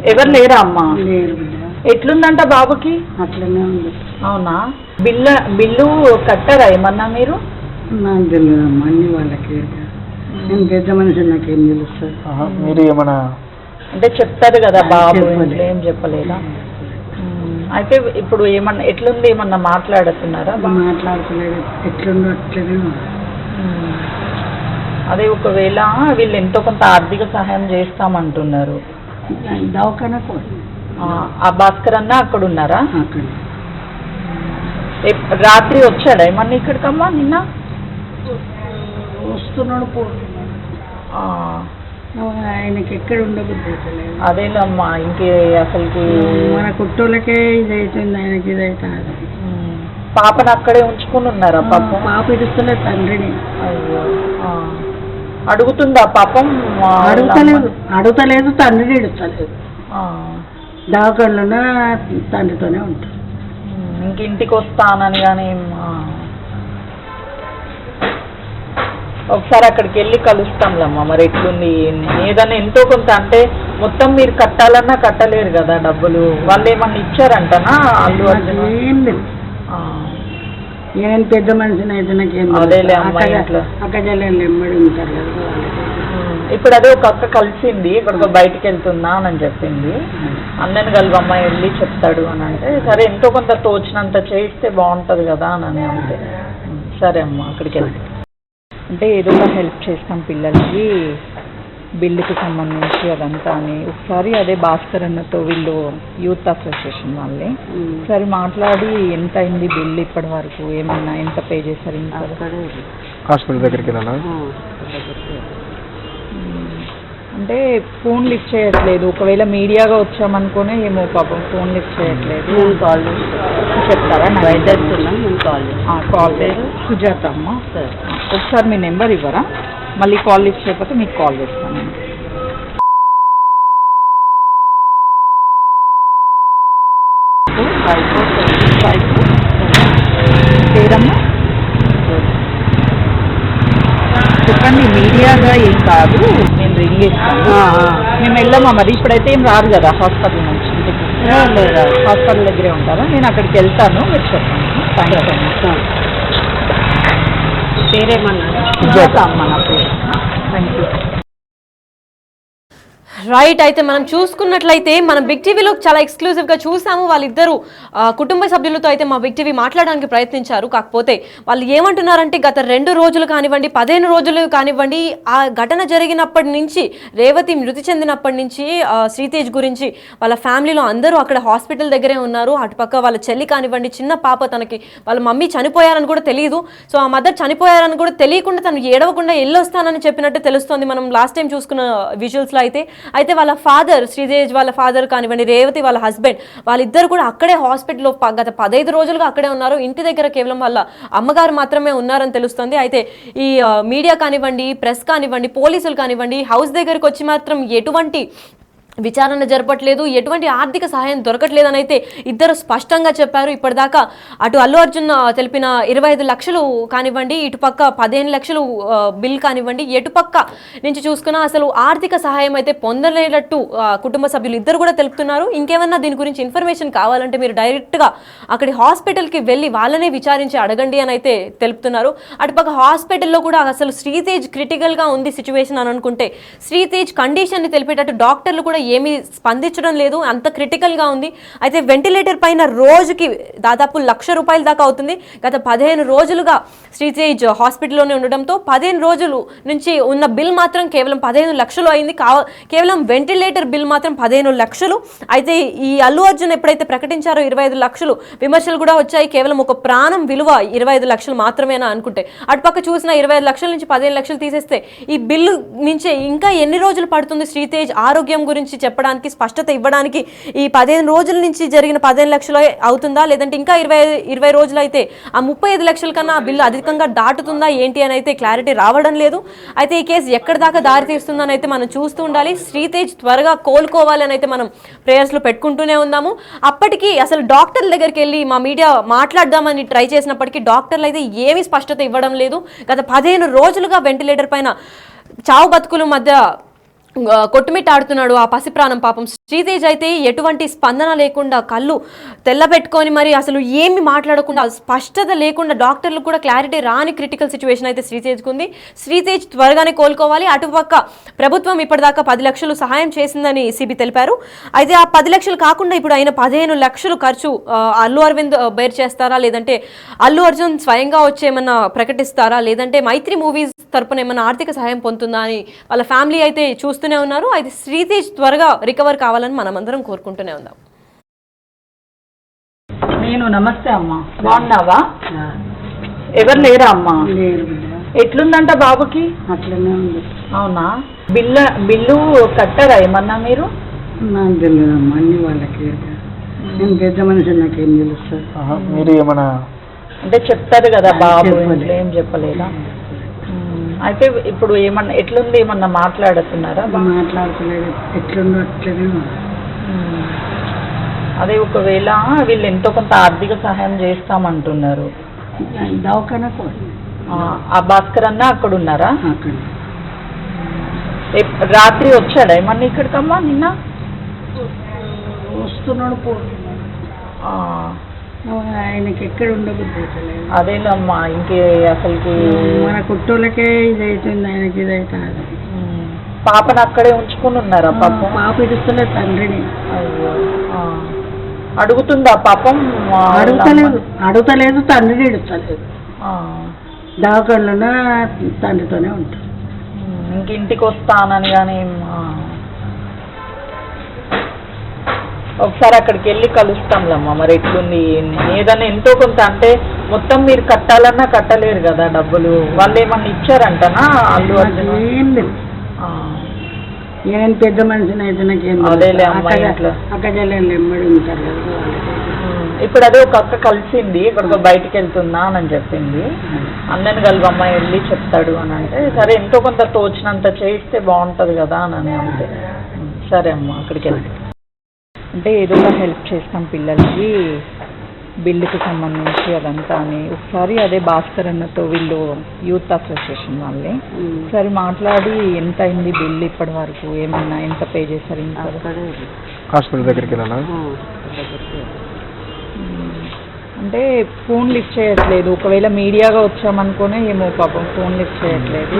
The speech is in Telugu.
ఎవరు లేరా అమ్మా? లేరు బిడ్డ. ఎట్లుందంట బాబుకి? అట్లనే ఉంది. అవునా? బిల్లు కట్టారా ఏమన్నా మీరు? నాకు తెలియదమ్మా, అన్ని వాళ్ళకి. నేను పెద్ద మనిషి, నాకేం తెలుస్తుంది? మీరు ఏమన్నా అంటే చెప్తారు కదా బాబు, ఏం చెప్పలేదా? అయితే ఇప్పుడు ఏమన్నా ఎట్లుంది, ఏమన్నా మాట్లాడుతున్నారా? మాట్లాడుకోలేదు, ఎట్లుందో అట్లనే. అదే ఒకవేళ వీళ్ళు ఎంతో కొంత ఆర్థిక సహాయం చేస్తామంటున్నారు. దవాఖానా ఆ భాస్కర్ అన్న అక్కడ ఉన్నారా? అక్కడ రాత్రి వచ్చాడా ఏమన్నా ఇక్కడికమ్మా? నిన్న వస్తున్నాడు, ఆయనకి ఎక్కడ ఉండబుద్ధి. అదేనమ్మా, ఇంకే అసలుకి మన కుట్టోళ్ళకే ఇది అవుతుంది, ఆయనకి ఇది అవుతుంది. పాపను అక్కడే ఉంచుకుని ఉన్నారా? పాప ఇడుస్తలేదు తండ్రిని. అయ్యో, అడుగుతుందా పాపం? అడుగుతలేదు, తండ్రిని ఇడుస్తలేదు. దవాఖానలోనే తండ్రితోనే ఉంటాడు. ఇంటికి వస్తానని కానీ ఒకసారి అక్కడికి వెళ్ళి కలుస్తాంలమ్మా. మరి ఎట్లుంది ఏదన్నా ఎంతో కొంత, అంటే మొత్తం మీరు కట్టాలన్నా కట్టలేరు కదా డబ్బులు. వాళ్ళు ఏమన్నా ఇచ్చారంటనా? అల్లు ఏం లేదు. నేను పెద్ద మనిషిని అయితే నాకేం అక్క జల్లు ఎమ్మడి ఉంటారు కదా. ఇప్పుడు అదే ఒక అక్క కలిసింది, ఇక్కడికి బయటకు వెళ్తున్నా అని చెప్పింది. అన్నని కలవమ్మ వెళ్ళి చెప్తాడు అని అంటే, సరే ఎంతో కొంత తోచినంత చేయిస్తే బాగుంటుంది కదా అని అంటే, సరే అమ్మ అక్కడికి వెళ్తే అంటే ఏదో ఒక హెల్ప్ చేస్తాం పిల్లలకి, బిల్లుకి సంబంధించి అదంతా అని. ఒకసారి అదే భాస్కర్ అన్నతో వీళ్ళు యూత్ అసోసియేషన్ వాళ్ళే ఒకసారి మాట్లాడి ఎంత అయింది బిల్లు ఇప్పటి వరకు, ఏమన్నా ఎంత పే చేశారు ఇంకా హాస్పిటల్ దగ్గరికి వెళ్ళాలా? అంటే ఫోన్ లిఫ్ట్ చేయట్లేదు. ఒకవేళ మీడియాగా వచ్చామనుకునే ఏమో పాపం ఫోన్ లిఫ్ట్ చేయట్లేదు. కాల్ చెప్తారా? కాల్ పేరు సుజాత అమ్మ. సరే, ఒకసారి మీ నెంబర్ ఇవ్వరా? మళ్ళీ కాల్ లిఫ్ట్ చేయకపోతే మీకు కాల్ చేస్తాను. పేరమ్మా చెప్పండి. మీడియాగా ఏం కాదు, నేను రింగ్ చేస్తాను. మేము వెళ్ళామా మరి? ఇప్పుడైతే ఏం రారు కదా హాస్పిటల్ నుంచి ఇంటికి? హాస్పిటల్ దగ్గరే ఉంటారా? నేను అక్కడికి వెళ్తాను, మీరు చెప్పండి. థ్యాంక్స్ అమ్మా. పేరేమన్నా? సుజాత అమ్మ నా పేరు. Thank you. రైట్. అయితే మనం చూసుకున్నట్లయితే మనం బిగ్ టీవీలో చాలా ఎక్స్క్లూజివ్గా చూసాము. వాళ్ళిద్దరూ కుటుంబ సభ్యులతో అయితే మా బిగ్ టీవీ మాట్లాడడానికి ప్రయత్నించారు. కాకపోతే వాళ్ళు ఏమంటున్నారంటే గత 2 రోజులు కానివ్వండి, 15 రోజులు కానివ్వండి, ఆ ఘటన జరిగినప్పటి నుంచి, రేవతి మృతి చెందినప్పటి నుంచి శ్రీతేజ్ గురించి వాళ్ళ ఫ్యామిలీలో అందరూ అక్కడ హాస్పిటల్ దగ్గరే ఉన్నారు. అటుపక్క వాళ్ళ చెల్లి కానివ్వండి, చిన్న పాప, తనకి వాళ్ళ మమ్మీ చనిపోయారని కూడా తెలియదు. సో ఆ మదర్ చనిపోయారని కూడా తెలియకుండా తను ఏడవకుండా వెళ్ళొస్తానని చెప్పినట్టు తెలుస్తోంది. మనం లాస్ట్ టైం చూసుకున్న విజువల్స్లో అయితే వాళ్ళ ఫాదర్, శ్రీతేజ్ వాళ్ళ ఫాదర్ కానివ్వండి, రేవతి వాళ్ళ హస్బెండ్, వాళ్ళిద్దరు కూడా అక్కడే హాస్పిటల్లో గత 15 రోజులుగా అక్కడే ఉన్నారు. ఇంటి దగ్గర కేవలం వాళ్ళ అమ్మగారు మాత్రమే ఉన్నారని తెలుస్తుంది. అయితే ఈ మీడియా కానివ్వండి, ప్రెస్ కానివ్వండి, పోలీసులు కానివ్వండి, హౌస్ దగ్గరికి వచ్చి మాత్రం ఎటువంటి విచారణ జరపట్లేదు, ఎటువంటి ఆర్థిక సహాయం దొరకట్లేదని అయితే ఇద్దరు స్పష్టంగా చెప్పారు. ఇప్పటిదాకా అటు అల్లు అర్జున్ తెలిపిన 25 లక్షలు కానివ్వండి, ఇటుపక్క 15 లక్షలు బిల్ కానివ్వండి, ఎటుపక్క నుంచి చూసుకున్నా అసలు ఆర్థిక సహాయం అయితే పొందలేనట్టు కుటుంబ సభ్యులు ఇద్దరు కూడా తెలుపుతున్నారు. ఇంకేమన్నా దీని గురించి ఇన్ఫర్మేషన్ కావాలంటే మీరు డైరెక్ట్గా అక్కడి హాస్పిటల్కి వెళ్ళి వాళ్ళనే విచారించి అడగండి అని అయితే తెలుపుతున్నారు. అటుపక్క హాస్పిటల్లో కూడా అసలు శ్రీతేజ్ క్రిటికల్గా ఉంది సిచ్యువేషన్ అని అనుకుంటే, శ్రీతేజ్ కండిషన్ని తెలిపేటట్టు డాక్టర్లు కూడా ఏమీ స్పందించడం లేదు, అంత క్రిటికల్గా ఉంది. అయితే వెంటిలేటర్ పైన రోజుకి దాదాపు ₹1,00,000 దాకా అవుతుంది. గత 15 రోజులుగా శ్రీతేజ్ హాస్పిటల్లోనే ఉండడంతో 15 రోజులు నుంచి ఉన్న బిల్ మాత్రం కేవలం 15 లక్షలు అయింది. కేవలం వెంటిలేటర్ బిల్ మాత్రం 15 లక్షలు. అయితే ఈ అల్లు అర్జున్ ఎప్పుడైతే ప్రకటించారో 25 లక్షలు, విమర్శలు కూడా వచ్చాయి. కేవలం ఒక ప్రాణం విలువ 25 లక్షలు మాత్రమేనా అనుకుంటే, అటుపక్క చూసిన 25 లక్షల నుంచి 15 లక్షలు తీసేస్తే ఈ బిల్లు నుంచే ఇంకా ఎన్ని రోజులు పడుతుంది శ్రీతేజ్ ఆరోగ్యం గురించి చెప్పడానికి, స్పష్టత ఇవ్వడానికి? ఈ 15 రోజుల నుంచి జరిగిన 15 లక్షలు అవుతుందా, లేదంటే ఇంకా 20 రోజులు అయితే ఆ 35 లక్షల కన్నా ఆ బిల్లు అధికంగా దాటుతుందా ఏంటి అని అయితే క్లారిటీ రావడం లేదు. అయితే ఈ కేసు ఎక్కడి దాకా దారి తీస్తుందని అయితే మనం చూస్తూ ఉండాలి. శ్రీతేజ్ త్వరగా కోలుకోవాలని అయితే మనం ప్రేయర్స్లో పెట్టుకుంటూనే ఉన్నాము. అప్పటికి అసలు డాక్టర్ల దగ్గరికి వెళ్ళి మా మీడియా మాట్లాడదామని ట్రై చేసినప్పటికీ డాక్టర్లు అయితే ఏమీ స్పష్టత ఇవ్వడం లేదు. గత 15 రోజులుగా వెంటిలేటర్ పైన చావు బతుకుల మధ్య కొట్టుమిట్టాడుతున్నాడు ఆ పసి ప్రాణం పాపం. శ్రీతేజ్ అయితే ఎటువంటి స్పందన లేకుండా కళ్ళు తెల్లబెట్టుకొని మరి అసలు ఏమి మాట్లాడకుండా స్పష్టత లేకుండా డాక్టర్లు కూడా క్లారిటీ రాని క్రిటికల్ సిచ్యువేషన్ అయితే శ్రీతేజ్కి ఉంది. శ్రీతేజ్ త్వరగానే కోలుకోవాలి. అటుపక్క ప్రభుత్వం ఇప్పటిదాకా 10 లక్షలు సహాయం చేసిందని సిబి తెలిపారు. అయితే ఆ 10 లక్షలు కాకుండా ఇప్పుడు ఆయన 15 లక్షలు ఖర్చు అల్లు అరవింద్ బేర్ చేస్తారా, లేదంటే అల్లు అర్జున్ స్వయంగా వచ్చి ఏమన్నా ప్రకటిస్తారా, లేదంటే మైత్రి మూవీస్ తరపున ఏమన్నా ఆర్థిక సహాయం పొందుతుందా అని వాళ్ళ ఫ్యామిలీ అయితే చూస్తూనే ఉన్నారు. అయితే శ్రీతేజ్ త్వరగా రికవర్ కావాలని మనం అందరం కోరుకుంటూనే ఉందాం. నేను నమస్తే అమ్మా, బాగున్నావా? ఎవరు లేరా అమ్మా? లేరు. ఎట్లుందంట బాబుకి? అట్లనే ఉంది. అవునా? బిల్లు కట్టారా ఏమన్నా మీరు? నాకు తెలియదమ్మా, అన్ని వాళ్ళకి. నేను పెద్ద మనిషి, నాకేం తెలుస్తుంది. మీరు ఏమన్నా అంటే చెప్తారు కదా బాబు, ఇంట్లో ఏం చెప్పలేదా? అయితే ఇప్పుడు ఏమన్నా ఎట్లుంది, ఏమన్నా మాట్లాడుతున్నారా? మాట్లాడుతలేదు, ఎట్లుందో అట్లనే. అదే ఒకవేళ వీళ్ళు ఎంతో కొంత ఆర్థిక సహాయం చేస్తామంటున్నారు. దవాఖానా ఆ భాస్కర్ అన్న అక్కడ ఉన్నారా? అక్కడ రాత్రి వచ్చాడా ఏమన్నా ఇక్కడికమ్మా? నిన్న వస్తున్నాడు, ఆయనకి ఎక్కడ ఉండబుద్ధి. అదేనమ్మా, ఇంకే అసలుకి మన కుట్టోళ్ళకే ఇది అవుతుంది, ఆయనకి ఇది అవుతుంది. పాపను అక్కడే ఉంచుకుని ఉన్నారా? పాప ఇడుస్తలే తండ్రిని. అయ్యో, అడుగుతుందా పాపం? అడుగుతలేదు, తండ్రిని ఇడుస్తలేదు. దవాఖానలోనే తండ్రితోనే ఉంటాడు. ఇంకింటికి వస్తానని కానీ ఒకసారి అక్కడికి వెళ్ళి కలుస్తాంలమ్మా. మరి ఎట్లుంది ఏదన్నా ఎంతో కొంత, అంటే మొత్తం మీరు కట్టాలన్నా కట్టలేరు కదా డబ్బులు. వాళ్ళు ఏమన్నా ఇచ్చారంటనా అల్లు అర్జున్? ఏం లేదు. నేను పెద్ద మనిషిని అయితే నాకేం అక్క చెల్లెళ్ళు ఎమ్మడి ఉంటారు కదా. ఇప్పుడు అదే ఒక అక్క కలిసింది, ఇక్కడికి బయటకు వెళ్తున్నా అని చెప్పింది. అన్నని కలవమ్మ వెళ్ళి చెప్తాడు అని అంటే, సరే ఎంతో కొంత తోచినంత చేయిస్తే బాగుంటుంది కదా అని అంతే. సరే అమ్మ, అక్కడికి వెళ్తే అంటే ఏదో ఒక హెల్ప్ చేస్తాం పిల్లలకి, బిల్లుకి సంబంధించి అదంతా అని. ఒకసారి అదే భాస్కర్ అన్నతో వీళ్ళు యూత్ అసోసియేషన్ వాళ్ళే ఒకసారి మాట్లాడి ఎంత అయింది బిల్లు ఇప్పటి వరకు, ఏమన్నా ఎంత పే చేశారు ఇంకా? హాస్పిటల్ దగ్గరికి వెళ్ళాలా? అంటే ఫోన్ లిఫ్ట్ చేయట్లేదు. ఒకవేళ మీడియాగా వచ్చామనుకునే ఏమో పాపం ఫోన్ లిఫ్ట్ చేయట్లేదు.